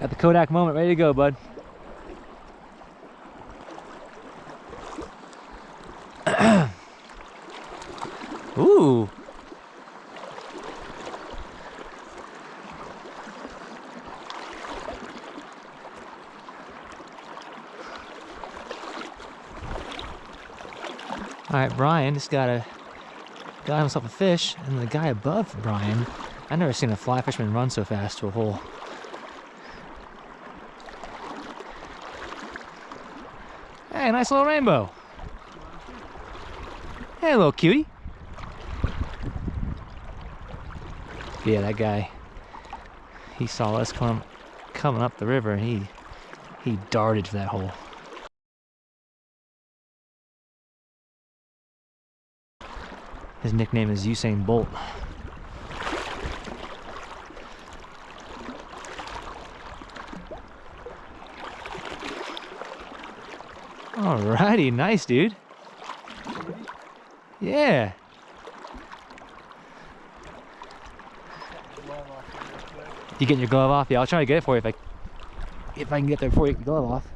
Got the Kodak moment ready to go, bud. Ooh. All right, Brian just got himself a fish, and the guy above Brian, I've never seen a fly fisherman run so fast to a hole. Hey, nice little rainbow. Hey, little cutie. Yeah, that guy, he saw us coming up the river, and he darted for that hole. His nickname is Usain Bolt. Alrighty, nice, dude. Yeah. You getting your glove off? Yeah, I'll try to get it for you if I can get there before you get your glove off.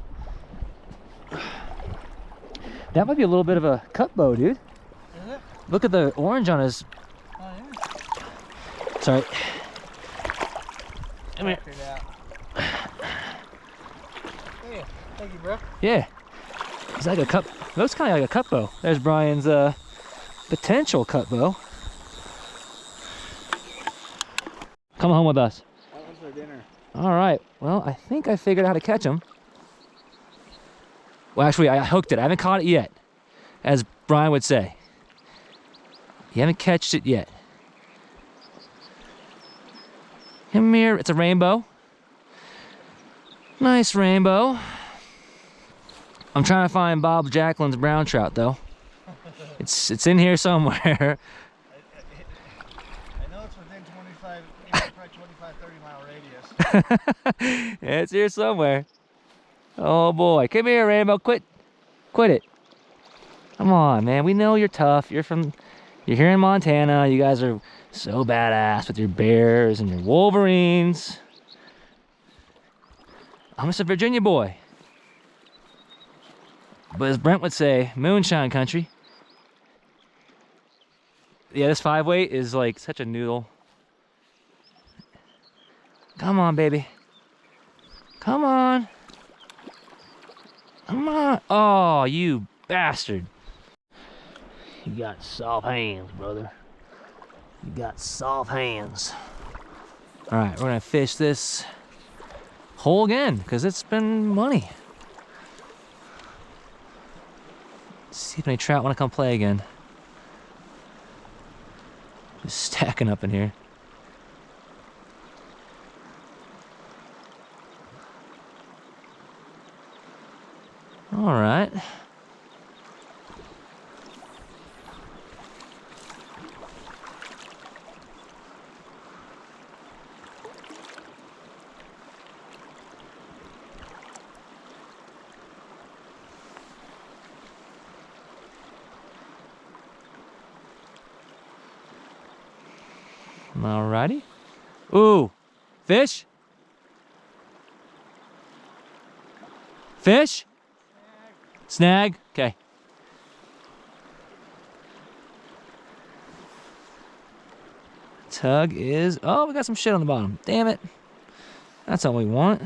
That might be a little bit of a cut bow, dude. Is it? Look at the orange on his. Oh yeah. Sorry. Come here. Hey, thank you, bro. Yeah. It's like a cut. Looks kind of like a cut bow. There's Brian's potential cut bow. Come home with us. That one's for dinner. All right. Well, I think I figured out how to catch him. Well, actually, I hooked it. I haven't caught it yet, as Brian would say. You haven't catched it yet. Come here. It's a rainbow. Nice rainbow. I'm trying to find Bob Jacqueline's brown trout, though. It's in here somewhere. I know it's within 25, probably 25, 30 mile radius. It's here somewhere. Oh boy, come here, Rainbow. Quit it. Come on, man. We know you're tough. You're here in Montana. You guys are so badass with your bears and your wolverines. I'm just a Virginia boy. But as Brent would say, moonshine country. Yeah, this 5-weight is like such a noodle. Come on, baby. Come on. Come on. Oh, you bastard. You got soft hands, brother. You got soft hands. All right, we're gonna fish this hole again because it's been money. See if any trout want to come play again. Just stacking up in here. All right. Alrighty. Ooh, fish? Fish? Snag? Okay. Tug is, oh, we got some shit on the bottom. Damn it. That's all we want.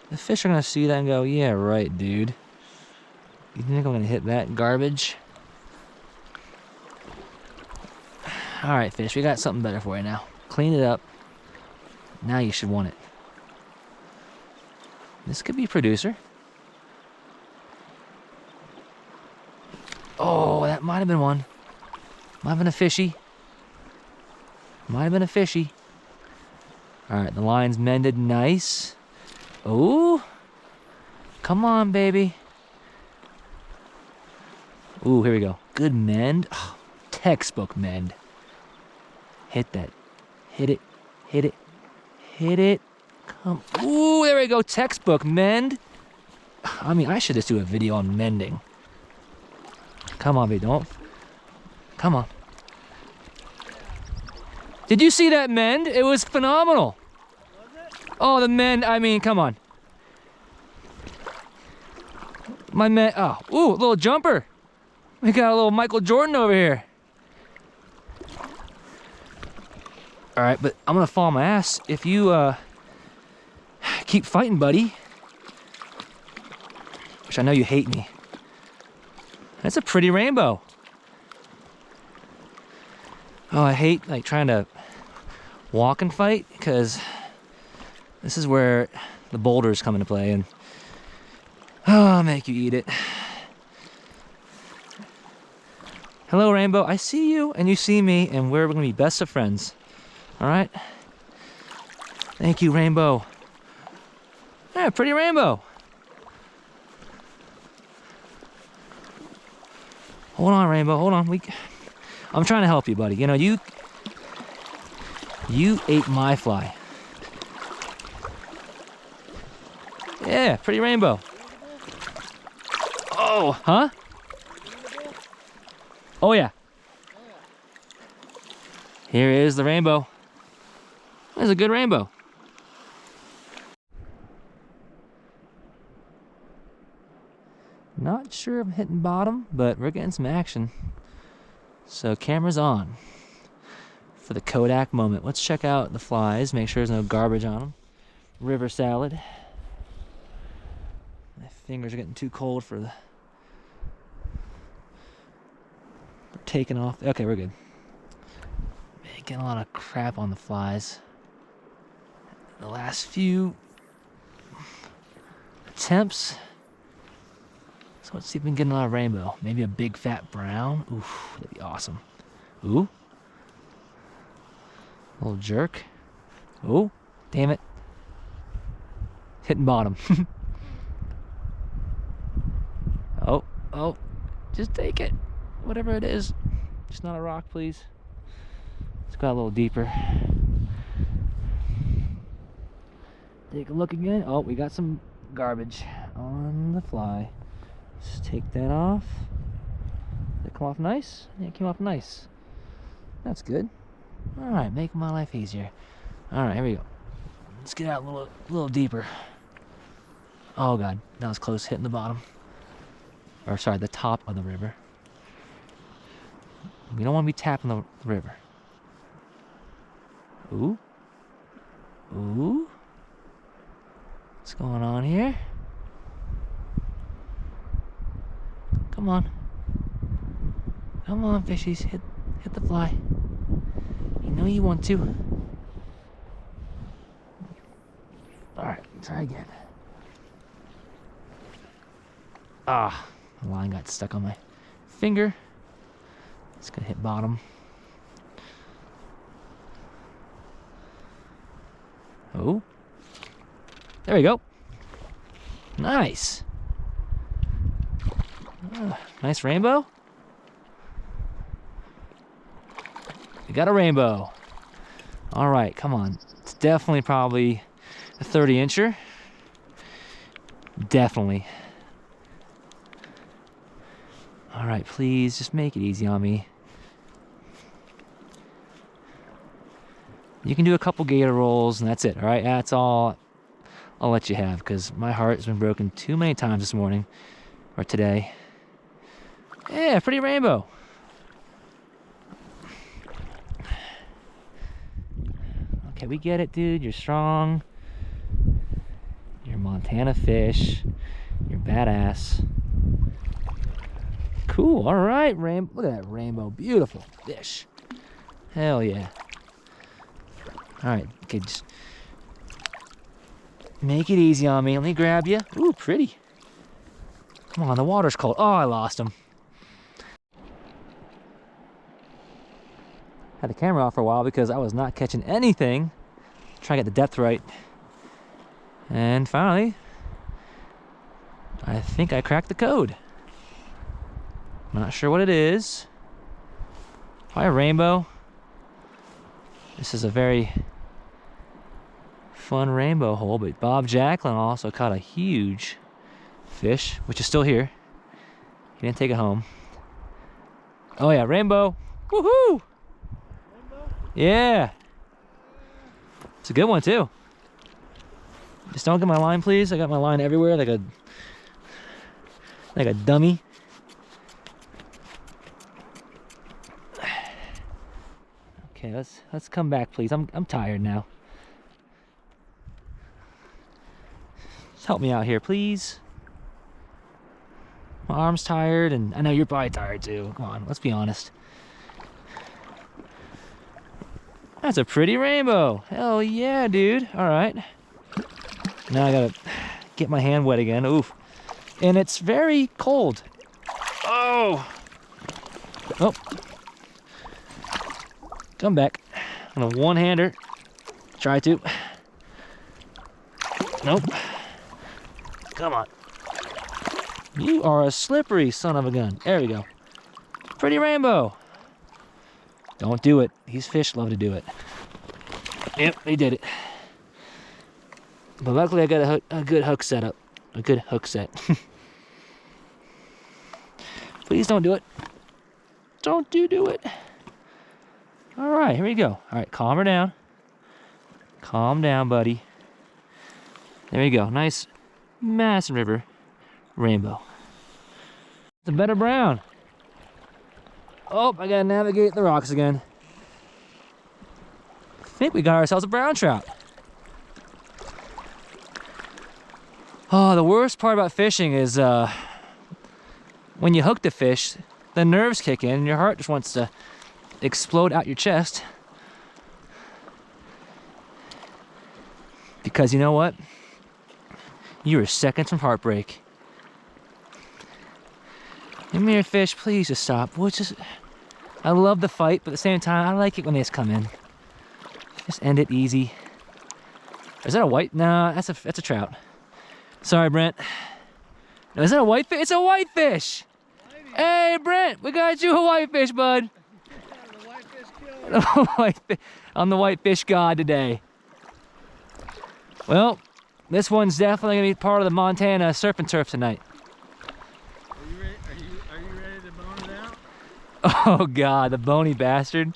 The fish are gonna see that and go, yeah, right, dude. You think I'm gonna hit that garbage? All right, fish, we got something better for you now. Clean it up. Now you should want it. This could be producer. Oh, that might have been one. Might have been a fishy. Might have been a fishy. All right, the line's mended nice. Ooh. Come on, baby. Ooh, here we go. Good mend. Oh, textbook mend. Hit that. Hit it. Hit it. Hit it. Come. Ooh, there we go. Textbook mend. I mean, I should just do a video on mending. Come on, baby. Don't. Come on. Did you see that mend? It was phenomenal. Was it? Oh, the men, I mean, come on. My man, oh, ooh, a little jumper. We got a little Michael Jordan over here. All right, but I'm gonna fall on my ass if you keep fighting, buddy. Which I know you hate me. That's a pretty rainbow. Oh, I hate like trying to walk and fight because this is where the boulders come into play and I'll make you eat it. Hello, rainbow. I see you and you see me and we're gonna be best of friends. All right? Thank you, rainbow. Yeah, pretty rainbow. Hold on, rainbow, hold on. I'm trying to help you, buddy. You know, you ate my fly. Yeah, pretty rainbow. Oh, huh? Oh, yeah. Here is the rainbow. That's a good rainbow. Not sure if I'm hitting bottom, but we're getting some action. So camera's on for the Kodak moment. Let's check out the flies, make sure there's no garbage on them. River salad. My fingers are getting too cold for taking off. Okay, we're good. Making a lot of crap on the flies. The last few attempts. So let's see if we can get another rainbow. Maybe a big fat brown. Oof, that'd be awesome. Ooh. Little jerk. Oh, damn it. Hitting bottom. Oh, just take it. Whatever it is. Just not a rock, please. Let's go a little deeper. Take a look again. Oh, we got some garbage on the fly. Just take that off. Did it come off nice? Yeah, it came off nice. That's good. All right, making my life easier. All right, here we go. Let's get out a little deeper. Oh God, that was close hitting the bottom. Or sorry, the top of the river. We don't want to be tapping the river. Ooh. Ooh. What's going on here? Come on. Come on, fishies. Hit the fly. You know you want to. Alright, try again. Ah, the line got stuck on my finger. It's gonna hit bottom. Oh. There we go. Nice. Nice rainbow. We got a rainbow. All right, come on. It's definitely probably a 30-incher. Definitely. All right, please just make it easy on me. You can do a couple gator rolls and that's it, all right? That's all I'll let you have because my heart has been broken too many times this morning or today. Yeah, pretty rainbow. Okay, we get it, dude. You're strong. You're Montana fish. You're badass. Cool, all right, look at that rainbow. Beautiful fish. Hell yeah. All right, okay, just make it easy on me. Let me grab you. Ooh, pretty. Come on, the water's cold. Oh, I lost him. Had the camera off for a while because I was not catching anything. Trying to get the depth right. And finally, I think I cracked the code. Not sure what it is. Probably a rainbow. This is a very fun rainbow hole, but Bob Jacklin also caught a huge fish, which is still here. He didn't take it home. Oh yeah, rainbow. Woohoo! Rainbow? Yeah. It's a good one too. Just don't get my line, please. I got my line everywhere like a dummy. Okay, let's come back, please. I'm tired now. Just help me out here, please. My arm's tired, and I know you're probably tired too. Come on, let's be honest. That's a pretty rainbow. Hell yeah, dude. All right. Now I gotta get my hand wet again. Oof. And it's very cold. Oh. Oh. Come back. I'm gonna one-hander. Try to. Nope. Come on. You are a slippery son of a gun. There we go. Pretty rainbow. Don't do it. These fish love to do it. Yep, they did it. But luckily I got a good hook set up. A good hook set. Please don't do it. Don't do it. All right, here we go. All right, calm her down. Calm down, buddy. There you go. Nice Madison River rainbow. It's a better brown. Oh, I gotta navigate the rocks again. I think we got ourselves a brown trout. Oh, the worst part about fishing is when you hook the fish, the nerves kick in and your heart just wants to explode out your chest. Because you know what? You are seconds from heartbreak. Give me your fish, please just stop. I love the fight, but at the same time, I like it when they just come in. Just end it easy. Is that a white? No, that's a trout. Sorry, Brent. No, is that a whitefish? It's a whitefish! Hey, Brent, we got you a whitefish, bud. The whitefish I'm the whitefish god today. Well, this one's definitely gonna be part of the Montana surf and turf tonight. Are you ready to bone it out? Oh God, the bony bastard.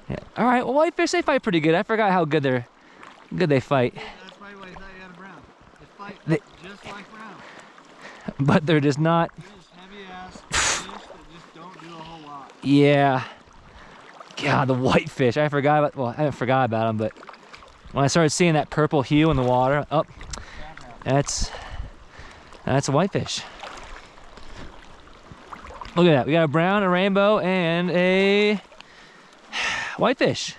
Yeah. All right, well, whitefish, they fight pretty good. I forgot how good they fight. That's probably why I thought you had a brown. They fight just like brown. But they're just not. Just heavy ass fish that just don't do a whole lot. Yeah. God, the whitefish. I haven't forgot about them, but when I started seeing that purple hue in the water, oh, that's a whitefish. Look at that. We got a brown, a rainbow, and a whitefish.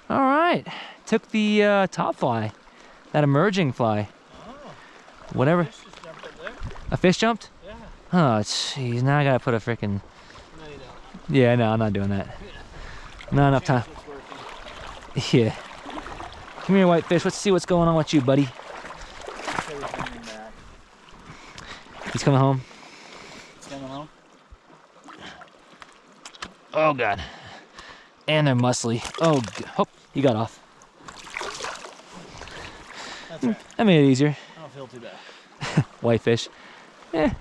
All right. Took the top fly, that emerging fly. Oh. Whatever. Fish just jumped up there. A fish jumped? Yeah. Oh, jeez. Now I gotta put a freaking. No, you don't. Yeah, no, I'm not doing that. Not enough time. Yeah. Come here, whitefish. Let's see what's going on with you, buddy. He's coming home. It's coming home. Oh God. And they're muscly. Oh, oh, he got off. That's right. That made it easier. I don't feel too bad. Whitefish. Eh,